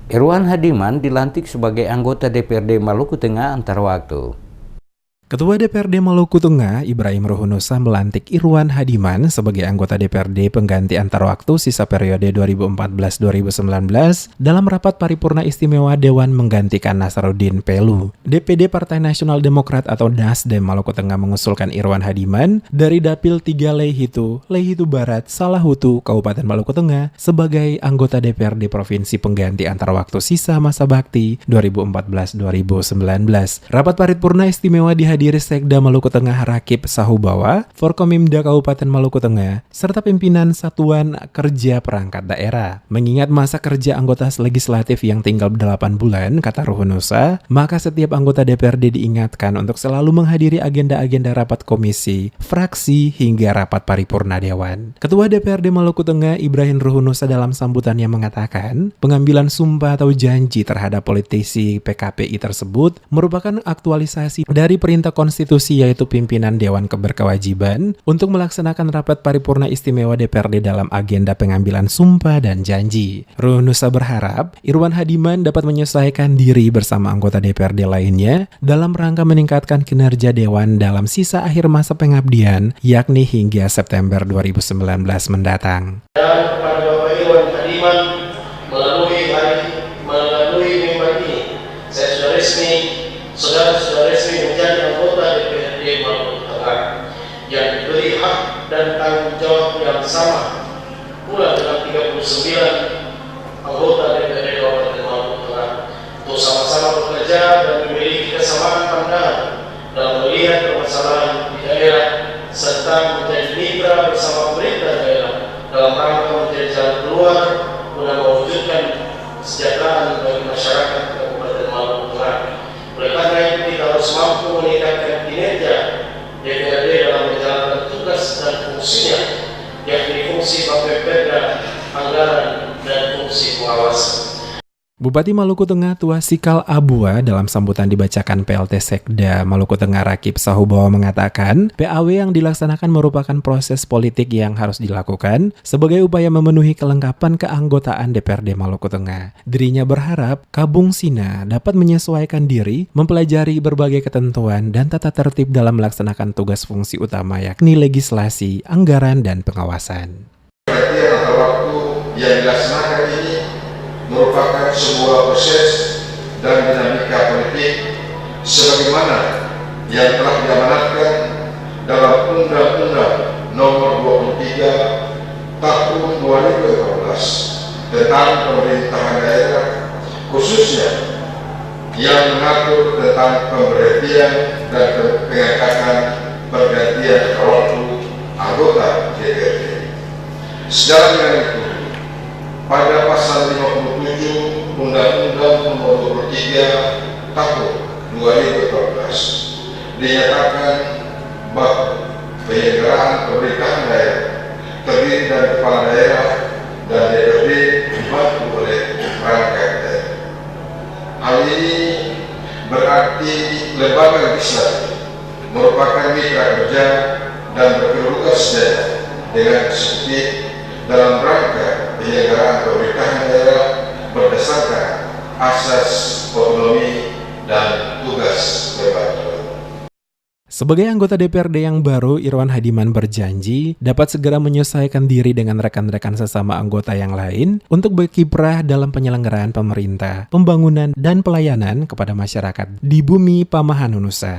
Irwan Hadiman dilantik sebagai anggota DPRD Maluku Tengah antar waktu. Ketua DPRD Maluku Tengah, Ibrahim Ruhunusa melantik Irwan Hadiman sebagai anggota DPRD pengganti antar waktu sisa periode 2014-2019 dalam rapat paripurna istimewa Dewan menggantikan Nasaruddin Pelu. DPD Partai Nasional Demokrat atau Nasdem Maluku Tengah mengusulkan Irwan Hadiman dari Dapil 3 Leihitu Barat, Salahutu, Kabupaten Maluku Tengah sebagai anggota DPRD Provinsi pengganti antar waktu sisa masa bakti 2014-2019. Rapat paripurna istimewa dihadiri Sekda Maluku Tengah Rakip Sahubawa, Forkomimda Kabupaten Maluku Tengah, serta pimpinan Satuan Kerja Perangkat Daerah. Mengingat masa kerja anggota legislatif yang tinggal 8 bulan, kata Ruhunusa, maka setiap anggota DPRD diingatkan untuk selalu menghadiri agenda-agenda rapat komisi, fraksi, hingga rapat paripurna Dewan. Ketua DPRD Maluku Tengah, Ibrahim Ruhunusa dalam sambutannya mengatakan, pengambilan sumpah atau janji terhadap politisi PKPI tersebut merupakan aktualisasi dari perintah konstitusi, yaitu pimpinan Dewan berkewajiban untuk melaksanakan rapat paripurna istimewa DPRD dalam agenda pengambilan sumpah dan janji. Ruhunusa berharap Irwan Hadiman dapat menyesuaikan diri bersama anggota DPRD lainnya dalam rangka meningkatkan kinerja Dewan dalam sisa akhir masa pengabdian, yakni hingga September 2019 mendatang. Dan kepada Bapak Irwan Hadiman melalui mimbar ini, saya sudah resmi menjadi anggota DPRD Maluku Tengah yang diberi hak dan tanggung jawab yang sama pula dengan 39 anggota DPRD Kabupaten Maluku Tengah untuk sama-sama bekerja dan memiliki kesamaan pandangan dalam melihat permasalahan di daerah serta menjadi mitra bersama pemerintah daerah dalam rangka menjadi jalan keluar guna mewujudkan kesejahteraan bagi masyarakat Kabupaten Maluku Tengah. Oleh karena itu kita harus mampu meningkatkan kinerja DPRD dalam menjalankan tugas dan fungsinya, yakni fungsi Bapepeda, anggaran, dan fungsi pengawasan. Bupati Maluku Tengah Tua Sikal Abua dalam sambutan dibacakan PLT Sekda Maluku Tengah Rakip Sahubawa mengatakan, PAW yang dilaksanakan merupakan proses politik yang harus dilakukan sebagai upaya memenuhi kelengkapan keanggotaan DPRD Maluku Tengah. Dirinya berharap Kabung Sina dapat menyesuaikan diri, mempelajari berbagai ketentuan dan tata tertib dalam melaksanakan tugas fungsi utama, yakni legislasi, anggaran, dan pengawasan. Waktu yang dilaksanakan ini merupakan sebuah proses dan dinamika politik sebagaimana yang telah diamanatkan dalam Undang-Undang Nomor 23 Tahun 2014 tentang pemerintahan daerah, khususnya yang mengatur tentang pemberhentian dan pengangkatan pergantian waktu anggota DPRD. Sejalan dengan itu, pada pasal 57 Undang-Undang Nomor 23 Tahun 2014 dinyatakan bahwa penyelenggaraan pemerintahan daerah terdiri dari kepala daerah dan DPRD dibantu oleh perangkat daerah. Hal ini berarti lembaga legislatif merupakan mitra kerja dan berkedudukan sejajar dengan eksekutif dalam rangka penyelenggaraan pemerintahan daerah berdasarkan asas otonomi dan tugas lembaga. Sebagai anggota DPRD yang baru, Irwan Hadiman berjanji dapat segera menyesuaikan diri dengan rekan-rekan sesama anggota yang lain untuk berkiprah dalam penyelenggaraan pemerintah, pembangunan, dan pelayanan kepada masyarakat di bumi Pamahan Nusa.